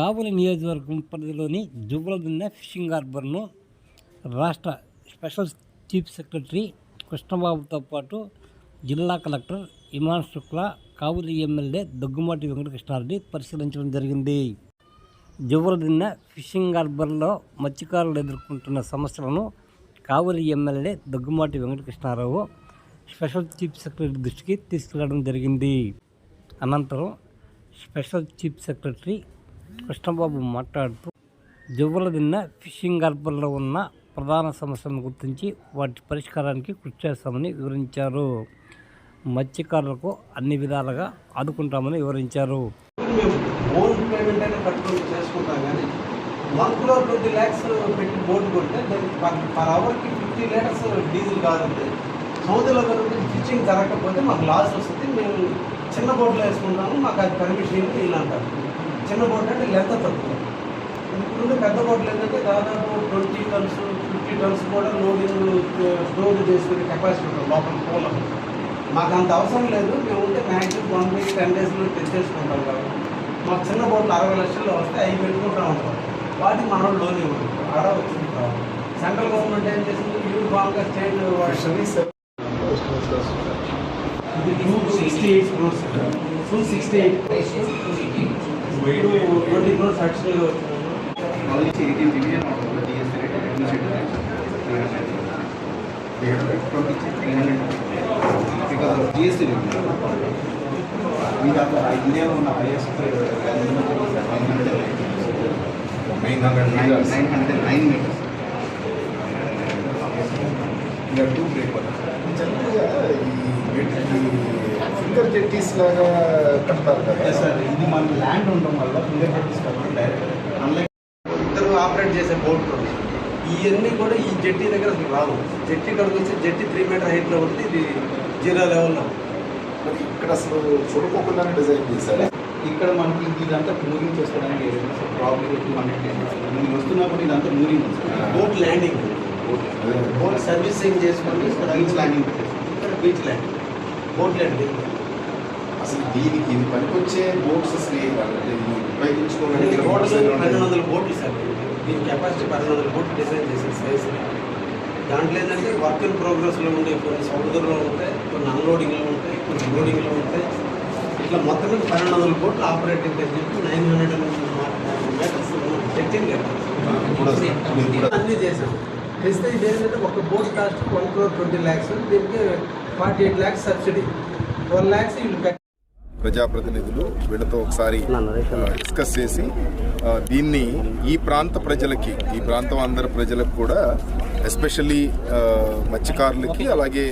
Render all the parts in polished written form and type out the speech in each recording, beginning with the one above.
కావలి నియోజకవర్గం పరిధిలోని జువ్వలదిన్నె ఫిషింగ్ హార్బర్ను రాష్ట్ర స్పెషల్ చీఫ్ సెక్రటరీ కృష్ణబాబుతో పాటు జిల్లా కలెక్టర్ ఇమాన్ శుక్లా, కావలి ఎమ్మెల్యే దగ్గుమాటి వెంకటకృష్ణారెడ్డి పరిశీలించడం జరిగింది. జువ్వలదిన్నె ఫిషింగ్ హార్బర్లో మత్స్యకారులు ఎదుర్కొంటున్న సమస్యలను Kavali MLA Daggumati Venkatakrishnarao special chief secretary దృష్టికి తీసుకెళ్లడం జరిగింది. అనంతరం స్పెషల్ చీఫ్ సెక్రటరీ కృష్ణబాబు మాట్లాడుతూ జువ్వలదిన్నె ఫిషింగ్ హార్బర్లో ఉన్న ప్రధాన సమస్యలను గుర్తించి వాటి పరిష్కారానికి కృషి చేస్తామని వివరించారు. మత్స్యకారులకు అన్ని విధాలుగా ఆదుకుంటామని వివరించారు. ఓన్ పేమెంట్ అయినా కట్టుకొని చేసుకుంటాం, కానీ 1 crore 20 lakhs పెట్టి బోర్డు కొడితే దానికి పర్ అవర్కి 50 లీటర్స్ డీజిల్ కాదండి. సముద్రంలో కనుక ఫిషింగ్ జరగకపోతే మాకు లాస్ వస్తుంది. మేము చిన్న బోట్లో వేసుకుంటాము, మాకు అది పర్మిషన్ ఏంటి ఇలా అంటారు. చిన్న బోట్ అంటే లెంత్ తక్కువ. ఇప్పుడు పెద్ద బోట్లు ఏంటంటే దాదాపు 20 tons 50 tons కూడా లోడింగ్ స్టోర్ చేసుకునే కెపాసిటీ ఉంటుంది లోపల పూల. మాకు అంత అవసరం లేదు. మేము ఉంటే మ్యాక్సిమం 1 week 10 daysలో తెచ్చేసుకుంటాం. కాబట్టి మాకు చిన్న బోట్లు 60 లక్షల్లో వస్తే అవి పెట్టుకుంటూ ఉంటాం. వాటికి మన వాళ్ళు లోన్ ఇవ్వరు. ఆడ వచ్చింది ప్రాబ్లం. సెంట్రల్ గవర్నమెంట్ ఏం చేసింది, యూనిఫామ్గా స్టేట్ ఇది 268 crores 268 20 crores అడిషనల్గా జిఎస్టీ మీకు అట్లా ఇండియాలో ఉన్న హైయెస్ట్ 909 meters. ఇంకా 2 బ్రేక్ జనరల్గా ఈ ఫింగర్ జెట్టీస్ లాగా కడతారు కదా సార్. ఇది మన ల్యాండ్ ఉండడం వల్ల ఫింగర్ జెట్టీస్ కట్టడం డైరెక్ట్. అన్లైక్ ఇద్దరు ఆపరేట్ చేసే బోట్లు ఇవన్నీ కూడా ఈ జెట్టి దగ్గర అసలు రావు. జెట్టి కడుకు వచ్చి జెట్టి 3 meter హైట్లో ఉంటుంది. ఇది 0 లెవెల్లో. మరి ఇక్కడ అసలు చూడుకోకుండానే డిజైన్ చేశారు. ఇక్కడ మనకి ఇదంతా మూవింగ్ చేసుకోవడానికి ప్రాబ్లమ్ 200 మీరు వస్తున్నా కూడా ఇదంతా moving boat landing. Boat servicing చేసుకొని ఇక్కడ బీచ్ ల్యాండింగ్ ఇక్కడ బీచ్ ల్యాండింగ్ బోట్ ల్యాండింగ్. అసలు దీనికి ఇది పనికొచ్చే బోట్స్ అసలు ఉపయోగించుకోవడానికి టోటల్ 1200 బోట్లు సార్. దీని కెపాసిటీ 1200 బోట్లు డిజైన్ చేసిన సైజ్. దాంట్లో ఏంటంటే వర్క్ ఇన్ ప్రోగ్రెస్లో ఉండే కొన్ని సముద్రంలో ఉంటాయి, కొన్ని అన్లోడింగ్లో ఉంటాయి, కొన్ని లోడింగ్లో ఉంటాయి. ఇట్లా మొత్తం 1200 బోట్లు ఆపరేటింగ్ అని చెప్పి 900 meters చెక్కింగ్ అన్నీ చేసాం. చేస్తే ఇది ఏంటంటే ఒక బోట్ కాస్ట్ 1 crore 20 lakhs. దీనికి 48 lakhs సబ్సిడీ, 12 lakhs వీళ్ళు ప్రజాప్రతినిధులు వీళ్ళతో ఒకసారి డిస్కస్ చేసి దీన్ని ఈ ప్రాంత ప్రజలకి, ఈ ప్రాంతం అందరి ప్రజలకు కూడా, ఎస్పెషల్లీ మత్స్యకారులకి, అలాగే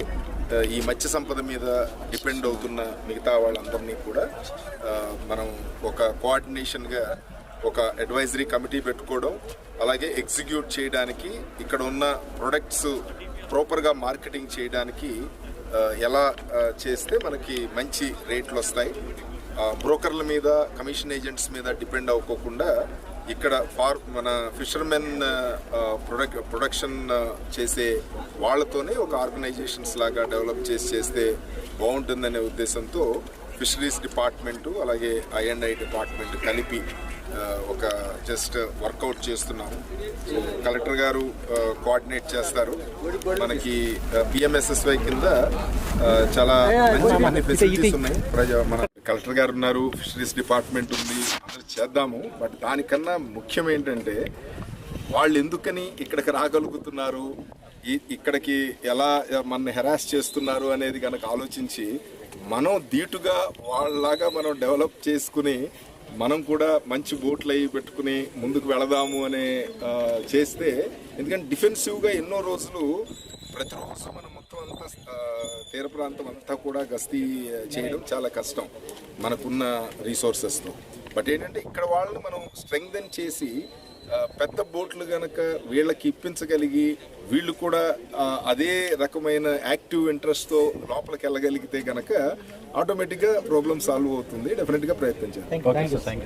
ఈ మత్స్య సంపద మీద డిపెండ్ అవుతున్న మిగతా వాళ్ళందరినీ కూడా మనం ఒక కోఆర్డినేషన్గా ఒక అడ్వైజరీ కమిటీ పెట్టుకోవడం, అలాగే ఎగ్జిక్యూట్ చేయడానికి, ఇక్కడ ఉన్న ప్రొడక్ట్స్ ప్రాపర్గా మార్కెటింగ్ చేయడానికి ఎలా చేస్తే మనకి మంచి రేట్లు వస్తాయి, బ్రోకర్ల మీద, కమిషన్ ఏజెంట్స్ మీద డిపెండ్ అవ్వకుండా ఇక్కడ మన ఫిషర్మెన్ ప్రొడక్షన్ చేసే వాళ్ళతోనే ఒక ఆర్గనైజేషన్స్ లాగా డెవలప్ చేస్తే బాగుంటుందనే ఉద్దేశంతో ఫిషరీస్ డిపార్ట్మెంటు అలాగే I&I డిపార్ట్మెంట్ కలిపి ఒక జస్ట్ వర్కౌట్ చేస్తున్నాము. సో కలెక్టర్ గారు కోఆర్డినేట్ చేస్తారు. మనకి PMSSY కింద చాలా మంచి ఫెసిలిటీస్ ఉన్నాయి. మన కలెక్టర్ గారు ఉన్నారు, ఫిషరీస్ డిపార్ట్మెంట్ ఉంది, అందరూ చేద్దాము. బట్ దానికన్నా ముఖ్యం ఏంటంటే వాళ్ళు ఎందుకని ఇక్కడికి రాగలుగుతున్నారు, ఇక్కడికి ఎలా మన హెరాస్ చేస్తున్నారు అనేది కనుక ఆలోచించి మనం ధీటుగా వాళ్ళలాగా మనం డెవలప్ చేసుకుని మనం కూడా మంచి బోట్లు అవి పెట్టుకుని ముందుకు వెళదాము అనే చేస్తే, ఎందుకంటే డిఫెన్సివ్గా ఎన్నో రోజులు ప్రతిరోజు మనం మొత్తం అంతా తీర ప్రాంతం అంతా కూడా గస్తీ చేయడం చాలా కష్టం మనకున్న రీసోర్సెస్తో. బట్ ఏంటంటే ఇక్కడ వాళ్ళని మనం స్ట్రెంగ్థెన్ చేసి పెద్ద బోట్లు కనుక వీళ్ళకి ఇప్పించగలిగి వీళ్ళు కూడా అదే రకమైన యాక్టివ్ ఇంట్రెస్ట్తో లోపలికి వెళ్ళగలిగితే కనుక ఆటోమేటిక్గా ప్రాబ్లం సాల్వ్ అవుతుంది. డెఫినెట్గా ప్రయత్నించాలి.